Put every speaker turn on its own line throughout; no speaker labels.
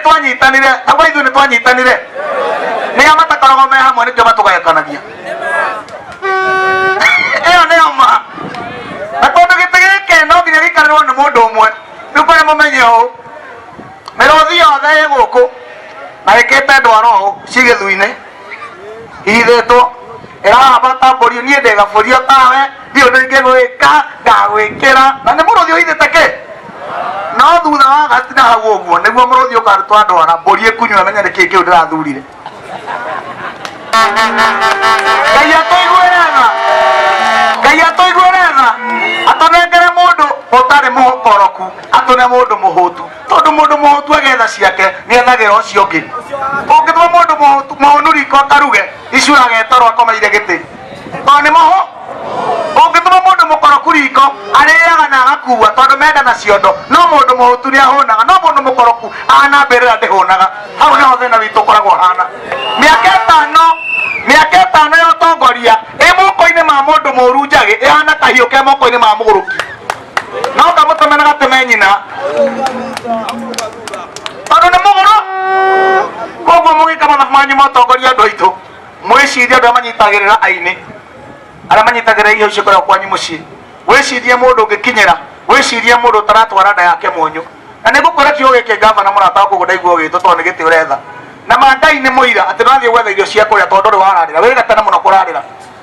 twanyitanire agwa ithu ni twanyitanire ni amatakoragwo me hamwe nikio matugayakanagia iyo ni oma na tondu giti giki no nginya gikarirwo ni mundu umwe riu kuri mumenye uu mirothi yothe iguku na ikite ndwara uu cigithuine ihithitwo irahambata mbũri niĩ ndĩgabũrio tawe ndiũ ũndũ ingĩgwĩka ngagwĩkĩra na nĩ mũrũthi ũhithĩte kĩ no thutha wa gatina hau ũguo nĩguo mũrũthi ũkarutwo ndwara mbũri ĩkunywa menya nĩ kĩĩ kĩu ndĩrathurire Ngai atũiguĩre tha atũnengere mũndũ ũtarĩ mũkoroku atũne mũndũ mũhũtu tondu mũndũ mũhũtu agetha ciake nĩethagĩra ũcio ũngĩ ũngĩtũma mũndũ mũhũnu riko akaruge icura getorwo akomeire gĩtĩ tondũ nĩ mũhũ ũngĩtũma mũndũ mũkoroku riko arĩaga na agakua tondũ mendana ciondo no mũndũ mũhũtu nĩ ahũnaga no mũndũ mũkoroku ahana mbĩrĩra ndĩhũnaga hau nĩho thĩna witũ ũkoragwo hana mĩaka ĩtano ya ũtongoria ĩ moko-inĩ ma mũndũ mũru njagĩ ĩhana kahiũ ke moko-inĩ ma mũgũrũki no kamũtũme na gateme nyina tondũ nĩ mũgũrũ koguo mũgĩka mathabu manyu ma ũtongoria andũ aitũ mwĩcirie andũ arĩa manyitagĩrĩra aini arĩa manyitagĩrĩra irio icio kũrĩa kwanyu mũciĩ wĩcirie mũndũ ũngĩkinyĩra wĩcirie mũndũ ũtaratwara nda yake mwonyo na nĩ ngũkwĩra kiugo gĩkĩ ngavana mũrata waku ũguo ndaigua ũgĩtwo tondũ nĩ gĩtĩ ũretha na Ngai nĩ mũira atĩ nĩwathiĩ gwetha irio cia kũrĩa tondũ ndũrĩ wararĩra wĩ gatene mũno kũrarĩra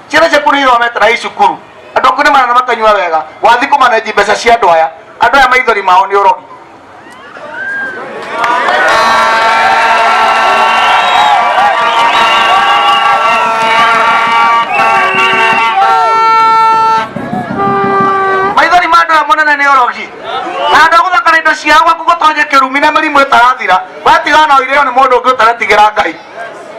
ciana ciaku nĩ ithomete na icukuru andũ aku nĩ marana makanyua wega wathiĩ kũmanenji mbeca cia andũ aya maithori mao nĩ ũrogi maithori ma andũ aya mũnene nĩ ũrogi na andũ agũthakana indo ciao gwaku gũtonye kĩrumi na mĩrimũ ĩtarathira watigana o irio nĩ mũndũ ũngĩ ũtaratigĩra Ngai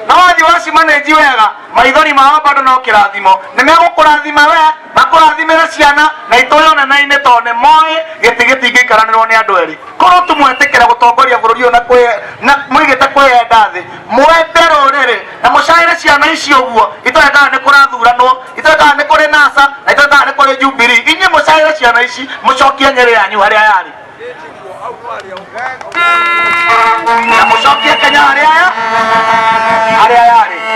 na wathiĩ wacimanenji wega maithori mao bado no kĩrathimo nĩ megũkũrathima we makũrathimĩre ciana na itũũre ũnene-inĩ tondũ nĩ moĩ gĩtĩ gĩtingĩikaranĩrwo nĩ andũ erĩ korwo tũmwetĩkĩra gũtongoria bũrũri ũyũ na mũigĩte kwĩyenda thĩ mwende rũrĩrĩ na mũcaĩre ciana ici ũguo itũrekaga nĩ kũrathuranwo itũrekaga nĩ kũrĩ NASA na itũrekaga nĩ kũrĩ Jubilee inyuĩ mũcaĩre ciana ici mũcokie Nyeri yanyu harĩa yarĩ na mũcokie Kenya harĩa yarĩ